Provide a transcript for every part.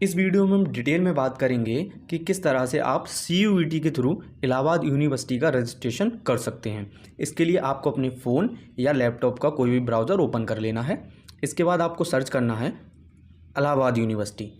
इस वीडियो में हम डिटेल में बात करेंगे कि किस तरह से आप CUET के थ्रू इलाहाबाद यूनिवर्सिटी का रजिस्ट्रेशन कर सकते हैं। इसके लिए आपको अपने फ़ोन या लैपटॉप का कोई भी ब्राउज़र ओपन कर लेना है। इसके बाद आपको सर्च करना है इलाहाबाद यूनिवर्सिटी।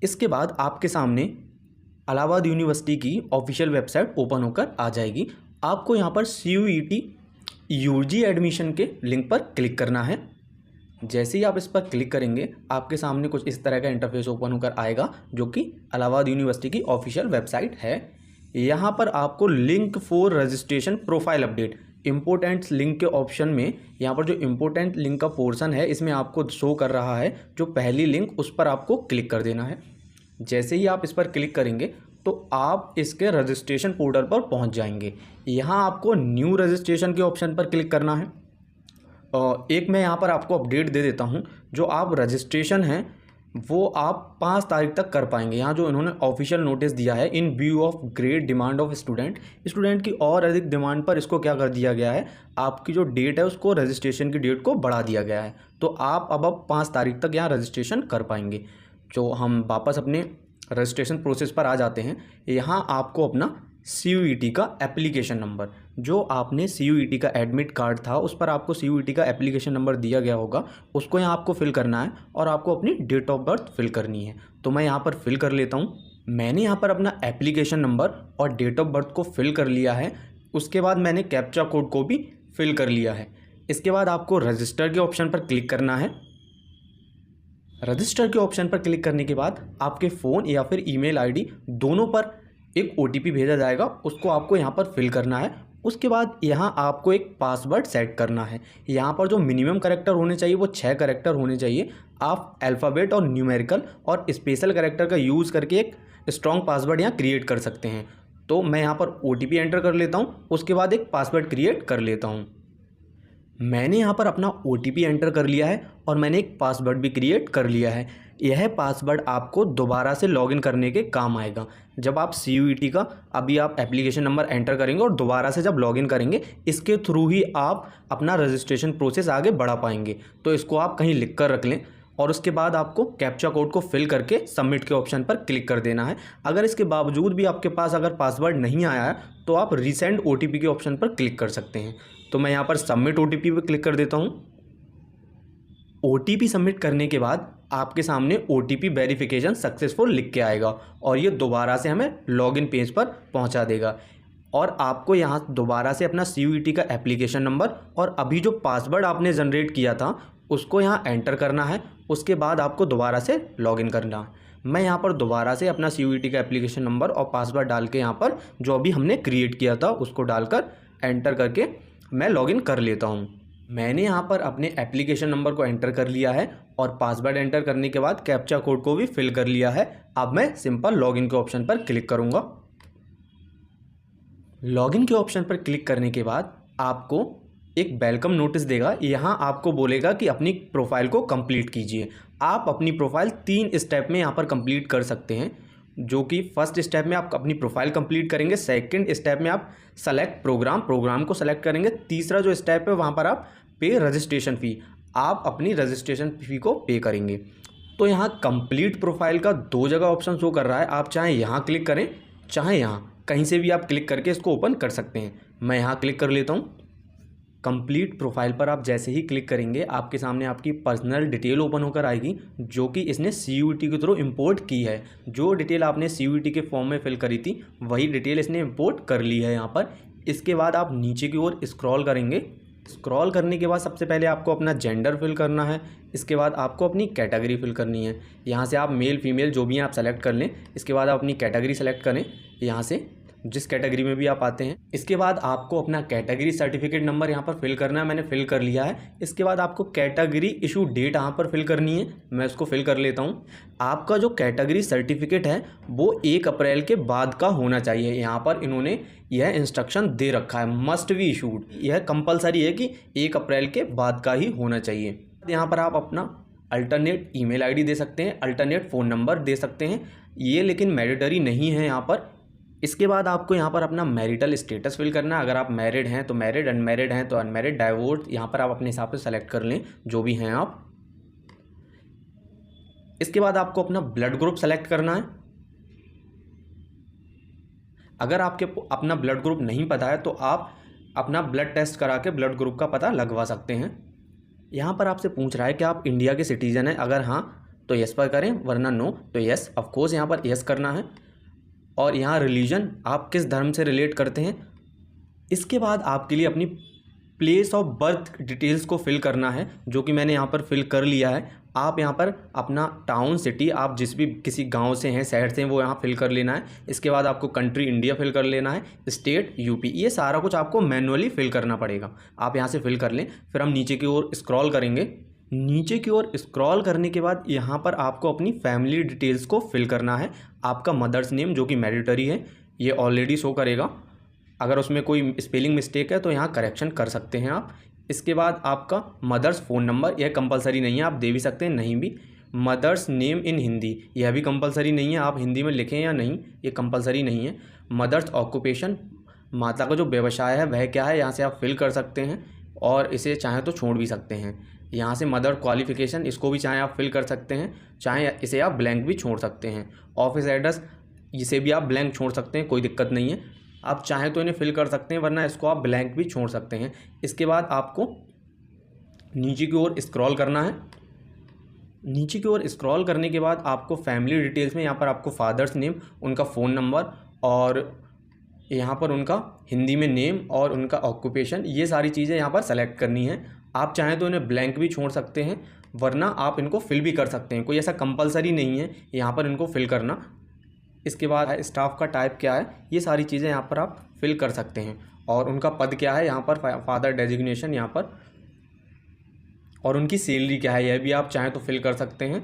इसके बाद आपके सामने इलाहाबाद यूनिवर्सिटी की ऑफिशियल वेबसाइट ओपन होकर आ जाएगी। आपको यहाँ पर CUET UG एडमिशन के लिंक पर क्लिक करना है। जैसे ही आप इस पर क्लिक करेंगे आपके सामने कुछ इस तरह का इंटरफेस ओपन होकर आएगा, जो कि इलाहाबाद यूनिवर्सिटी की ऑफिशियल वेबसाइट है। यहाँ पर आपको link for registration profile update important link के ऑप्शन में यहाँ पर जो इम्पोर्टेंट लिंक का पोर्शन है इसमें आपको शो कर रहा है जो पहली लिंक, उस पर आपको क्लिक कर देना है। जैसे ही आप इस पर क्लिक करेंगे तो आप इसके रजिस्ट्रेशन पोर्टल पर पहुँच जाएंगे। यहाँ आपको न्यू रजिस्ट्रेशन के ऑप्शन पर क्लिक करना है। एक मैं यहाँ पर आपको अपडेट दे देता हूँ, जो आप रजिस्ट्रेशन हैं वो आप 5 तारीख तक कर पाएंगे। यहाँ जो इन्होंने ऑफिशियल नोटिस दिया है, इन view of great demand of student की और अधिक डिमांड पर इसको क्या कर दिया गया है, आपकी जो डेट है उसको रजिस्ट्रेशन की डेट को बढ़ा दिया गया है। तो आप अब 5 तारीख तक यहाँ रजिस्ट्रेशन कर पाएंगे। जो हम वापस अपने रजिस्ट्रेशन प्रोसेस पर आ जाते हैं। यहाँ आपको अपना CUET का एप्लीकेशन नंबर, जो आपने CUET का एडमिट कार्ड था उस पर आपको CUET का एप्लीकेशन नंबर दिया गया होगा, उसको यहाँ आपको फिल करना है और आपको अपनी डेट ऑफ बर्थ फिल करनी है। तो मैं यहाँ पर फिल कर लेता हूँ। मैंने यहाँ पर अपना एप्लीकेशन नंबर और डेट ऑफ बर्थ को फिल कर लिया है। उसके बाद मैंने कैप्चा कोड को भी फिल कर लिया है। इसके बाद आपको रजिस्टर के ऑप्शन पर क्लिक करना है। रजिस्टर के ऑप्शन पर क्लिक करने के बाद आपके फ़ोन या फिर ईमेल ID दोनों पर एक OTP भेजा जाएगा, उसको आपको यहाँ पर फिल करना है। उसके बाद यहाँ आपको एक पासवर्ड सेट करना है। यहाँ पर जो मिनिमम कैरेक्टर होने चाहिए वो 6 कैरेक्टर होने चाहिए। आप अल्फ़ाबेट और न्यूमेरिकल और स्पेशल कैरेक्टर का यूज़ करके एक स्ट्रॉन्ग पासवर्ड यहाँ क्रिएट कर सकते हैं। तो मैं यहाँ पर OTP एंटर कर लेता हूँ, उसके बाद एक पासवर्ड क्रिएट कर लेता हूँ। मैंने यहाँ पर अपना OTP एंटर कर लिया है और मैंने एक पासवर्ड भी क्रिएट कर लिया है। यह पासवर्ड आपको दोबारा से लॉगिन करने के काम आएगा। जब आप CUET का अभी आप एप्लीकेशन नंबर एंटर करेंगे और दोबारा से जब लॉगिन करेंगे, इसके थ्रू ही आप अपना रजिस्ट्रेशन प्रोसेस आगे बढ़ा पाएंगे। तो इसको आप कहीं लिख कर रख लें और उसके बाद आपको कैप्चा कोड को फिल करके सबमिट के ऑप्शन पर क्लिक कर देना है। अगर इसके बावजूद भी आपके पास अगर पासवर्ड नहीं आया है तो आप रीसेंड OTP के ऑप्शन पर क्लिक कर सकते हैं। तो मैं यहाँ पर सबमिट OTP पर क्लिक कर देता हूँ। OTP सबमिट करने के बाद आपके सामने OTP वेरिफिकेशन सक्सेसफुल लिख के आएगा और ये दोबारा से हमें लॉगिन पेज पर पहुंचा देगा। और आपको यहाँ दोबारा से अपना CUET का एप्लीकेशन नंबर और अभी जो पासवर्ड आपने जनरेट किया था उसको यहाँ एंटर करना है। उसके बाद आपको दोबारा से लॉगिन करना है। मैं यहाँ पर दोबारा से अपना CUET का एप्लीकेशन नंबर और पासवर्ड डाल के यहाँ पर जो अभी हमने क्रिएट किया था उसको डालकर एंटर करके मैं लॉगिन कर लेता हूँ। मैंने यहाँ पर अपने एप्लीकेशन नंबर को एंटर कर लिया है और पासवर्ड एंटर करने के बाद कैप्चा कोड को भी फिल कर लिया है। अब मैं सिंपल लॉगिन के ऑप्शन पर क्लिक करूँगा। लॉगिन के ऑप्शन पर क्लिक करने के बाद आपको एक वेलकम नोटिस देगा। यहाँ आपको बोलेगा कि अपनी प्रोफाइल को कंप्लीट कीजिए। आप अपनी प्रोफाइल 3 स्टेप में यहाँ पर कंप्लीट कर सकते हैं, जो कि फर्स्ट स्टेप में आप अपनी प्रोफाइल कंप्लीट करेंगे। सेकंड स्टेप में आप सेलेक्ट प्रोग्राम को सेलेक्ट करेंगे। तीसरा जो स्टेप है वहाँ पर आप पे रजिस्ट्रेशन फ़ी, आप अपनी रजिस्ट्रेशन फ़ी को पे करेंगे। तो यहाँ कंप्लीट प्रोफाइल का 2 जगह ऑप्शन शो कर रहा है। आप चाहे यहाँ क्लिक करें चाहे यहाँ, कहीं से भी आप क्लिक करके इसको ओपन कर सकते हैं। मैं यहाँ क्लिक कर लेता हूँ। कंप्लीट प्रोफाइल पर आप जैसे ही क्लिक करेंगे आपके सामने आपकी पर्सनल डिटेल ओपन होकर आएगी, जो कि इसने CUET के थ्रू इंपोर्ट की है। जो डिटेल आपने CUET के फॉर्म में फिल करी थी वही डिटेल इसने इंपोर्ट कर ली है यहाँ पर। इसके बाद आप नीचे की ओर स्क्रॉल करेंगे। स्क्रॉल करने के बाद सबसे पहले आपको अपना जेंडर फिल करना है। इसके बाद आपको अपनी कैटेगरी फिल करनी है। यहाँ से आप मेल फीमेल जो भी हैं आप सेलेक्ट कर लें। इसके बाद आप अपनी कैटेगरी सेलेक्ट करें, यहाँ से जिस कैटेगरी में भी आप आते हैं। इसके बाद आपको अपना कैटेगरी सर्टिफिकेट नंबर यहाँ पर फिल करना है। मैंने फिल कर लिया है। इसके बाद आपको कैटेगरी इशू डेट यहाँ पर फिल करनी है। मैं उसको फिल कर लेता हूँ। आपका जो कैटेगरी सर्टिफिकेट है वो 1 अप्रैल के बाद का होना चाहिए। यहाँ पर इन्होंने यह इंस्ट्रक्शन दे रखा है, मस्ट बी इशूड। यह कंपलसरी है कि 1 अप्रैल के बाद का ही होना चाहिए। यहाँ पर आप अपना अल्टरनेट ईमेल ID दे सकते हैं, अल्टरनेट फ़ोन नंबर दे सकते हैं। ये लेकिन मैंडेटरी नहीं है यहाँ पर। इसके बाद आपको यहाँ पर अपना मैरिटल स्टेटस फिल करना है। अगर आप मैरिड हैं तो मैरिड, अनमैरिड हैं तो अनमैरिड, डाइवोर्स यहाँ पर आप अपने हिसाब से सेलेक्ट कर लें जो भी हैं आप। इसके बाद आपको अपना ब्लड ग्रुप सेलेक्ट करना है। अगर आपके अपना ब्लड ग्रुप नहीं पता है तो आप अपना ब्लड टेस्ट करा के ब्लड ग्रुप का पता लगवा सकते हैं। यहाँ पर आपसे पूछ रहा है कि आप इंडिया के सिटीज़न हैं, अगर हाँ तो यस पर करें, वरना नो तो यस। ऑफ कोर्स यहाँ पर यस करना है। और यहाँ रिलीजन, आप किस धर्म से रिलेट करते हैं। इसके बाद आपके लिए अपनी प्लेस ऑफ बर्थ डिटेल्स को फिल करना है, जो कि मैंने यहाँ पर फिल कर लिया है। आप यहाँ पर अपना टाउन, सिटी, आप जिस भी किसी गांव से हैं, शहर से हैं, वो यहाँ फिल कर लेना है। इसके बाद आपको कंट्री इंडिया फिल कर लेना है, स्टेट यूपी, ये सारा कुछ आपको मैनुअली फिल करना पड़ेगा। आप यहाँ से फिल कर लें। फिर हम नीचे की ओर स्क्रॉल करेंगे। नीचे की ओर स्क्रॉल करने के बाद यहाँ पर आपको अपनी फैमिली डिटेल्स को फिल करना है। आपका मदर्स नेम जो कि मैंडेटरी है, ये ऑलरेडी शो करेगा। अगर उसमें कोई स्पेलिंग मिस्टेक है तो यहाँ करेक्शन कर सकते हैं आप। इसके बाद आपका मदर्स फ़ोन नंबर, यह कंपलसरी नहीं है, आप दे भी सकते हैं, नहीं भी। मदर्स नेम इन हिंदी, यह भी कंपलसरी नहीं है, आप हिंदी में लिखें या नहीं, ये कंपलसरी नहीं है। मदर्स ऑक्यूपेशन, माता का जो व्यवसाय है वह क्या है, यहाँ से आप फिल कर सकते हैं और इसे चाहें तो छोड़ भी सकते हैं। यहाँ से मदर क्वालिफ़िकेशन, इसको भी चाहें आप फिल कर सकते हैं, चाहें इसे आप ब्लैंक भी छोड़ सकते हैं। ऑफिस एड्रेस, इसे भी आप ब्लैंक छोड़ सकते हैं, कोई दिक्कत नहीं है। आप चाहें तो इन्हें फिल कर सकते हैं, वरना इसको आप ब्लैंक भी छोड़ सकते हैं। इसके बाद आपको नीचे की ओर स्क्रॉल करना है। नीचे की ओर स्क्रॉल करने के बाद आपको फैमिली डिटेल्स में यहाँ पर आपको फादर्स नेम, उनका फ़ोन नंबर और यहाँ पर उनका हिंदी में नेम और उनका ऑक्यूपेशन, ये सारी चीज़ें यहाँ पर सेलेक्ट करनी है। आप चाहें तो इन्हें ब्लैंक भी छोड़ सकते हैं, वरना आप इनको फिल भी कर सकते हैं, कोई ऐसा कंपलसरी नहीं है यहाँ पर इनको फिल करना। इसके बाद स्टाफ का टाइप क्या है, ये सारी चीज़ें यहाँ पर आप फिल कर सकते हैं। और उनका पद क्या है, यहाँ पर फादर डेजिग्नेशन यहाँ पर, और उनकी सैलरी क्या है, यह भी आप चाहें तो फिल कर सकते हैं,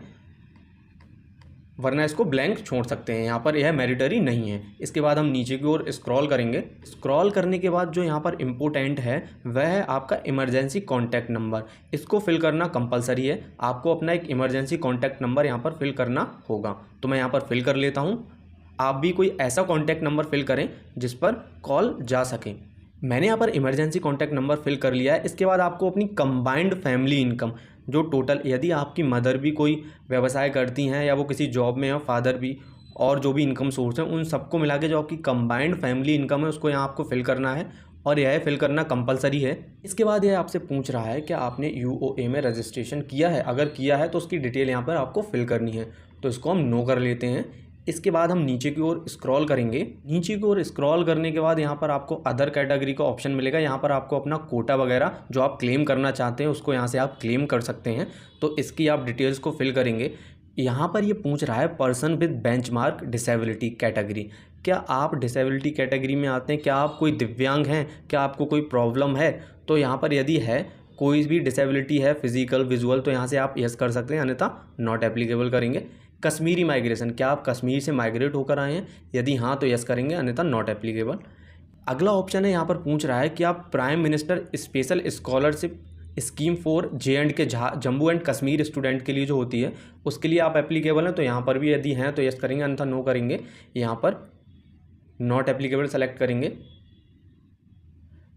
वरना इसको ब्लैंक छोड़ सकते हैं। यहाँ पर यह मैरिटरी नहीं है। इसके बाद हम नीचे की ओर स्क्रॉल करेंगे। स्क्रॉल करने के बाद जो यहाँ पर इम्पोर्टेंट है वह है आपका इमरजेंसी कॉन्टैक्ट नंबर। इसको फिल करना कंपलसरी है, आपको अपना एक इमरजेंसी कॉन्टैक्ट नंबर यहाँ पर फिल करना होगा। तो मैं यहाँ पर फिल कर लेता हूँ। आप भी कोई ऐसा कॉन्टैक्ट नंबर फिल करें जिस पर कॉल जा सके। मैंने यहाँ पर इमरजेंसी कॉन्टैक्ट नंबर फिल कर लिया है। इसके बाद आपको अपनी कंबाइंड फैमिली इनकम, जो टोटल, यदि आपकी मदर भी कोई व्यवसाय करती हैं या वो किसी जॉब में है, फादर भी, और जो भी इनकम सोर्स हैं उन सबको मिला के जो आपकी कंबाइंड फैमिली इनकम है उसको यहाँ आपको फिल करना है, और यह फिल करना कंपलसरी है। इसके बाद यह आपसे पूछ रहा है कि आपने यूओए में रजिस्ट्रेशन किया है। अगर किया है तो उसकी डिटेल यहाँ पर आपको फिल करनी है, तो इसको हम नो कर लेते हैं। इसके बाद हम नीचे की ओर स्क्रॉल करेंगे। नीचे की ओर स्क्रॉल करने के बाद यहाँ पर आपको अदर कैटेगरी का ऑप्शन मिलेगा। यहाँ पर आपको अपना कोटा वगैरह जो आप क्लेम करना चाहते हैं उसको यहाँ से आप क्लेम कर सकते हैं। तो इसकी आप डिटेल्स को फिल करेंगे। यहाँ पर ये पूछ रहा है person with benchmark disability category, क्या आप डिसेबिलिटी कैटेगरी में आते हैं, क्या आप कोई दिव्यांग हैं, क्या आपको कोई प्रॉब्लम है। तो यहाँ पर यदि है, कोई भी डिसेबिलिटी है, फिजिकल, विजुअल, तो यहाँ से आप यस कर सकते हैं, अन्यथा नॉट एप्लीकेबल करेंगे। कश्मीरी माइग्रेशन, क्या आप कश्मीर से माइग्रेट होकर आए हैं, यदि हाँ तो यस करेंगे, अन्यथा नॉट एप्लीकेबल। अगला ऑप्शन है, यहाँ पर पूछ रहा है कि आप prime minister special scholarship scheme for J&K Jammu and Kashmir student के लिए जो होती है उसके लिए आप एप्लीकेबल हैं, तो यहाँ पर भी यदि हैं तो यस करेंगे, अन्यथा नो करेंगे। यहाँ पर नॉट एप्लीकेबल सेलेक्ट करेंगे।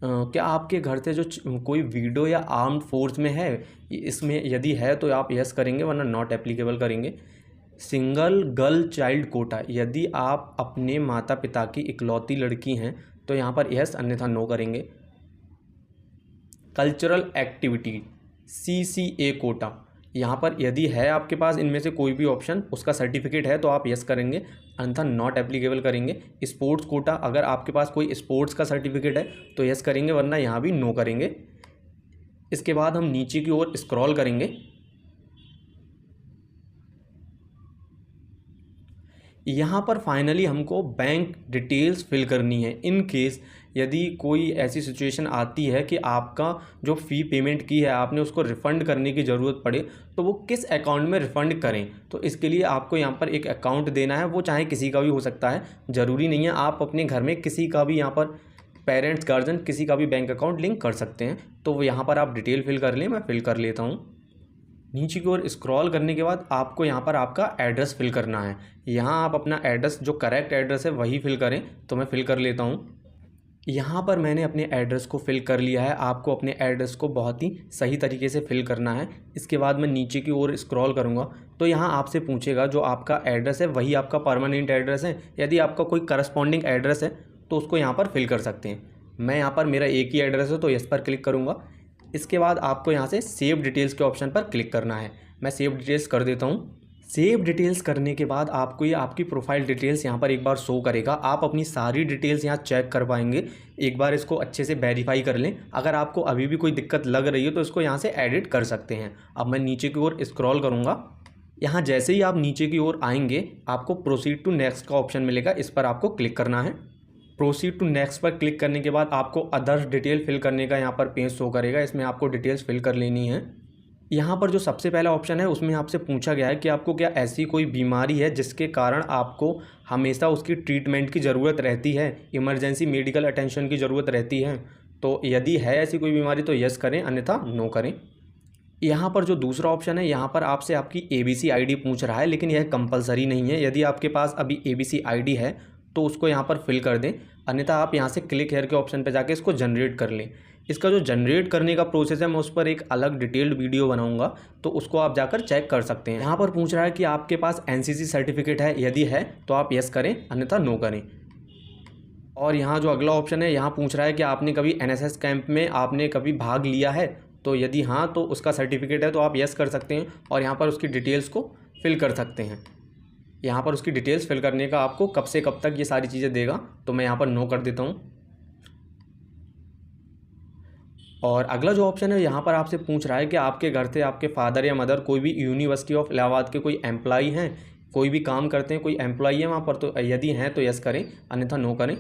क्या आपके घर से जो कोई वीडो या आर्म्ड फोर्स में है, इसमें यदि है तो आप यस करेंगे, वरना नॉट एप्लीकेबल करेंगे। सिंगल गर्ल चाइल्ड कोटा, यदि आप अपने माता पिता की इकलौती लड़की हैं तो यहाँ पर यस, अन्यथा नो करेंगे। कल्चरल एक्टिविटी CCA कोटा, यहाँ पर यदि है आपके पास इनमें से कोई भी ऑप्शन, उसका सर्टिफिकेट है तो आप यस करेंगे, अन्यथा नॉट एप्लीकेबल करेंगे। स्पोर्ट्स कोटा, अगर आपके पास कोई स्पोर्ट्स का सर्टिफिकेट है तो यस करेंगे, वरना यहाँ भी नो करेंगे। इसके बाद हम नीचे की ओर स्क्रॉल करेंगे। यहाँ पर फाइनली हमको बैंक डिटेल्स फिल करनी है। इन केस यदि कोई ऐसी सिचुएशन आती है कि आपका जो फ़ी पेमेंट की है आपने उसको रिफ़ंड करने की ज़रूरत पड़े, तो वो किस अकाउंट में रिफ़ंड करें, तो इसके लिए आपको यहाँ पर एक अकाउंट देना है। वो चाहे किसी का भी हो सकता है, ज़रूरी नहीं है। आप अपने घर में किसी का भी, यहाँ पर पेरेंट्स, गार्जियन, किसी का भी बैंक अकाउंट लिंक कर सकते हैं। तो वो यहाँ पर आप डिटेल फिल कर लें, मैं फिल कर लेता हूँ। नीचे की ओर स्क्रॉल करने के बाद आपको यहाँ पर आपका एड्रेस फिल करना है। यहाँ आप अपना एड्रेस, जो करेक्ट एड्रेस है वही फिल करें, तो मैं फिल कर लेता हूँ। यहाँ पर मैंने अपने एड्रेस को फिल कर लिया है। आपको अपने एड्रेस को बहुत ही सही तरीके से फिल करना है। इसके बाद मैं नीचे की ओर स्क्रॉल करूँगा तो यहाँ आपसे पूछेगा जो आपका एड्रेस है वही आपका परमानेंट एड्रेस है। यदि आपका कोई करस्पॉन्डिंग एड्रेस है तो उसको यहाँ पर फिल कर सकते हैं। मैं यहाँ पर मेरा एक ही एड्रेस है तो इस पर क्लिक करूँगा। इसके बाद आपको यहाँ से सेव डिटेल्स के ऑप्शन पर क्लिक करना है। मैं सेव डिटेल्स कर देता हूँ। सेव डिटेल्स करने के बाद आपको ये आपकी प्रोफाइल डिटेल्स यहाँ पर एक बार शो करेगा। आप अपनी सारी डिटेल्स यहाँ चेक कर पाएंगे। एक बार इसको अच्छे से वेरीफाई कर लें। अगर आपको अभी भी कोई दिक्कत लग रही है तो इसको यहाँ से एडिट कर सकते हैं। अब मैं नीचे की ओर स्क्रॉल करूँगा। यहाँ जैसे ही आप नीचे की ओर आएंगे आपको प्रोसीड टू नेक्स्ट का ऑप्शन मिलेगा, इस पर आपको क्लिक करना है। प्रोसीड टू नेक्स्ट पर क्लिक करने के बाद आपको अदर्स डिटेल फिल करने का यहाँ पर पेज शो करेगा। इसमें आपको डिटेल्स फिल कर लेनी है। यहाँ पर जो सबसे पहला ऑप्शन है उसमें आपसे पूछा गया है कि आपको क्या ऐसी कोई बीमारी है जिसके कारण आपको हमेशा उसकी ट्रीटमेंट की ज़रूरत रहती है, इमरजेंसी मेडिकल अटेंशन की ज़रूरत रहती है। तो यदि है ऐसी कोई बीमारी तो यस करें, अन्यथा नो करें। यहाँ पर जो दूसरा ऑप्शन है यहाँ पर आपसे आपकी ABC ID पूछ रहा है, लेकिन यह कंपलसरी नहीं है। यदि आपके पास अभी ABC ID है तो उसको यहाँ पर फिल कर दें, अन्यथा आप यहाँ से क्लिक हेयर के ऑप्शन पर जाके इसको जनरेट कर लें। इसका जो जनरेट करने का प्रोसेस है मैं उस पर एक अलग डिटेल्ड वीडियो बनाऊंगा, तो उसको आप जाकर चेक कर सकते हैं। यहाँ पर पूछ रहा है कि आपके पास NCC सर्टिफिकेट है, यदि है तो आप यस करें, अन्यथा नो करें। और यहाँ जो अगला ऑप्शन है यहाँ पूछ रहा है कि आपने कभी NSS कैंप में आपने कभी भाग लिया है, तो यदि हाँ तो उसका सर्टिफिकेट है तो आप यस कर सकते हैं और यहाँ पर उसकी डिटेल्स को फिल कर सकते हैं। यहाँ पर उसकी डिटेल्स फिल करने का आपको कब से कब तक ये सारी चीज़ें देगा, तो मैं यहाँ पर नो कर देता हूँ। और अगला जो ऑप्शन है यहाँ पर आपसे पूछ रहा है कि आपके घर से आपके फादर या मदर कोई भी यूनिवर्सिटी ऑफ इलाहाबाद के कोई एम्प्लॉई हैं, कोई भी काम करते हैं, कोई एम्प्लॉई है वहाँ पर, तो यदि हैं तो यस करें, अन्यथा नो करें।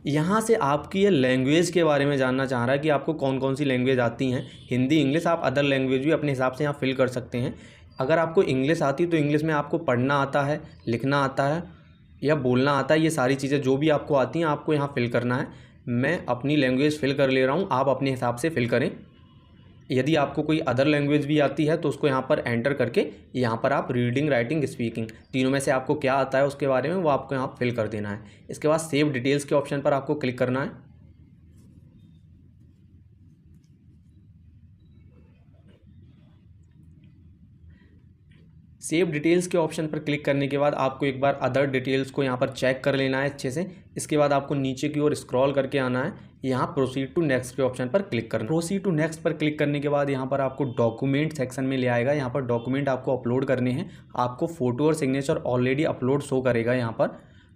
यहाँ से आपकी ये लैंग्वेज के बारे में जानना चाह रहा है कि आपको कौन कौन सी लैंग्वेज आती हैं। हिंदी, इंग्लिश, आप अदर लैंग्वेज भी अपने हिसाब से यहाँ फिल कर सकते हैं। अगर आपको इंग्लिश आती तो इंग्लिश में आपको पढ़ना आता है, लिखना आता है या बोलना आता है, ये सारी चीज़ें जो भी आपको आती हैं आपको यहाँ फिल करना है। मैं अपनी लैंग्वेज फिल कर ले रहा हूँ, आप अपने हिसाब से फिल करें। यदि आपको कोई अदर लैंग्वेज भी आती है तो उसको यहाँ पर एंटर करके यहाँ पर आप रीडिंग, राइटिंग, स्पीकिंग, तीनों में से आपको क्या आता है उसके बारे में वो आपको यहाँ फिल कर देना है। इसके बाद सेव डिटेल्स के ऑप्शन पर आपको क्लिक करना है। सेव डिटेल्स के ऑप्शन पर क्लिक करने के बाद आपको एक बार अदर डिटेल्स को यहाँ पर चेक कर लेना है अच्छे से। इसके बाद आपको नीचे की ओर स्क्रॉल करके आना है, यहाँ प्रोसीड टू नेक्स्ट के ऑप्शन पर क्लिक करना। प्रोसीड टू नेक्स्ट पर क्लिक करने के बाद यहाँ पर आपको डॉक्यूमेंट सेक्शन में ले आएगा। यहाँ पर डॉक्यूमेंट आपको अपलोड करने हैं। आपको फ़ोटो और सिग्नेचर ऑलरेडी अपलोड शो करेगा।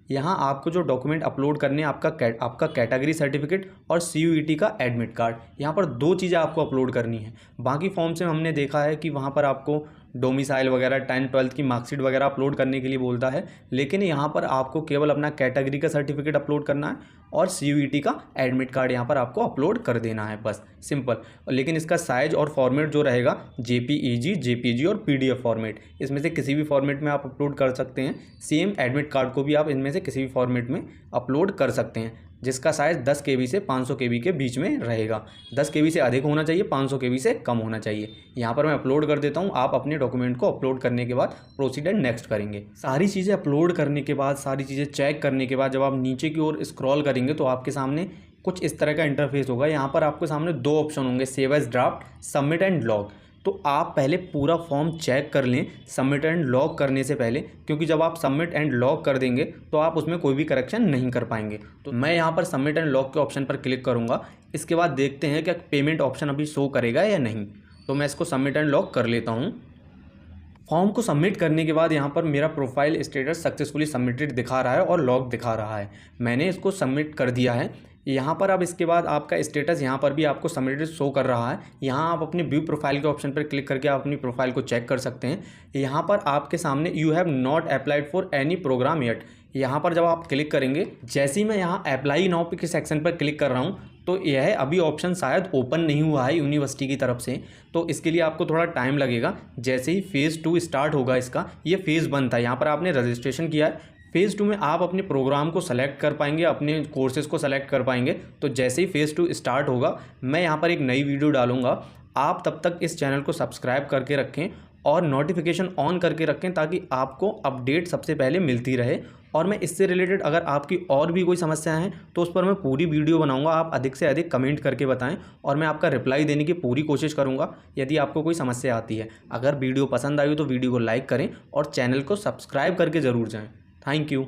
यहाँ आपको जो डॉक्यूमेंट अपलोड करने हैं आपका कैटेगरी सर्टिफिकेट और CUET का एडमिट कार्ड, यहाँ पर 2 चीज़ें आपको अपलोड करनी है। बाकी फॉर्म से हमने देखा है कि वहाँ पर आपको डोमिसाइल वगैरह 10, 12 की मार्कशीट वगैरह अपलोड करने के लिए बोलता है, लेकिन यहाँ पर आपको केवल अपना कैटेगरी का सर्टिफिकेट अपलोड करना है और CUET का एडमिट कार्ड यहाँ पर आपको अपलोड कर देना है, बस सिंपल। लेकिन इसका साइज और फॉर्मेट जो रहेगा JPEG, JPG और PDF फॉर्मेट, इसमें से किसी भी फॉर्मेट में आप अपलोड कर सकते हैं। सेम एडमिट कार्ड को भी आप इनमें से किसी भी फॉर्मेट में अपलोड कर सकते हैं, जिसका साइज़ 10 KB से 500 KB के बीच में रहेगा। 10 KB से अधिक होना चाहिए, 500 KB से कम होना चाहिए। यहाँ पर मैं अपलोड कर देता हूँ। आप अपने डॉक्यूमेंट को अपलोड करने के बाद प्रोसीड एंड नेक्स्ट करेंगे। सारी चीज़ें अपलोड करने के बाद, सारी चीज़ें चेक करने के बाद जब आप नीचे की ओर स्क्रॉल करेंगे तो आपके सामने कुछ इस तरह का इंटरफेस होगा। यहाँ पर आपके सामने 2 ऑप्शन होंगे, save as draft, submit and log. तो आप पहले पूरा फॉर्म चेक कर लें सबमिट एंड लॉग करने से पहले, क्योंकि जब आप सबमिट एंड लॉग कर देंगे तो आप उसमें कोई भी करेक्शन नहीं कर पाएंगे। तो मैं यहाँ पर सबमिट एंड लॉग के ऑप्शन पर क्लिक करूँगा। इसके बाद देखते हैं क्या पेमेंट ऑप्शन अभी शो करेगा या नहीं। तो मैं इसको सबमिट एंड लॉग कर लेता हूँ। फॉर्म को सबमिट करने के बाद यहाँ पर मेरा प्रोफाइल स्टेटस सक्सेसफुली सबमिटेड दिखा रहा है और लॉग दिखा रहा है। मैंने इसको सबमिट कर दिया है। यहाँ पर अब इसके बाद आपका स्टेटस यहाँ पर भी आपको सबमिटेड शो कर रहा है। यहाँ आप अपने व्यू प्रोफाइल के ऑप्शन पर क्लिक करके आप अपनी प्रोफाइल को चेक कर सकते हैं। यहाँ पर आपके सामने you have not applied for any programme yet, यहाँ पर जब आप क्लिक करेंगे, जैसे ही मैं यहाँ अप्लाई नाउ के सेक्शन पर क्लिक कर रहा हूँ तो यह अभी ऑप्शन शायद ओपन नहीं हुआ है यूनिवर्सिटी की तरफ से, तो इसके लिए आपको थोड़ा टाइम लगेगा। जैसे ही फ़ेज़ 2 स्टार्ट होगा इसका, ये फ़ेज़ 1 था, यहाँ पर आपने रजिस्ट्रेशन किया है। फ़ेज़ 2 में आप अपने प्रोग्राम को सेलेक्ट कर पाएंगे, अपने कोर्सेज़ को सेलेक्ट कर पाएंगे। तो जैसे ही फ़ेज़ 2 स्टार्ट होगा मैं यहाँ पर एक नई वीडियो डालूँगा। आप तब तक इस चैनल को सब्सक्राइब करके रखें और नोटिफिकेशन ऑन करके रखें ताकि आपको अपडेट सबसे पहले मिलती रहे। और मैं इससे रिलेटेड अगर आपकी और भी कोई समस्याएं हैं तो उस पर मैं पूरी वीडियो बनाऊंगा। आप अधिक से अधिक कमेंट करके बताएं और मैं आपका रिप्लाई देने की पूरी कोशिश करूंगा यदि आपको कोई समस्या आती है। अगर वीडियो पसंद आई हो तो वीडियो को लाइक करें और चैनल को सब्सक्राइब करके ज़रूर जाएँ। Thank you.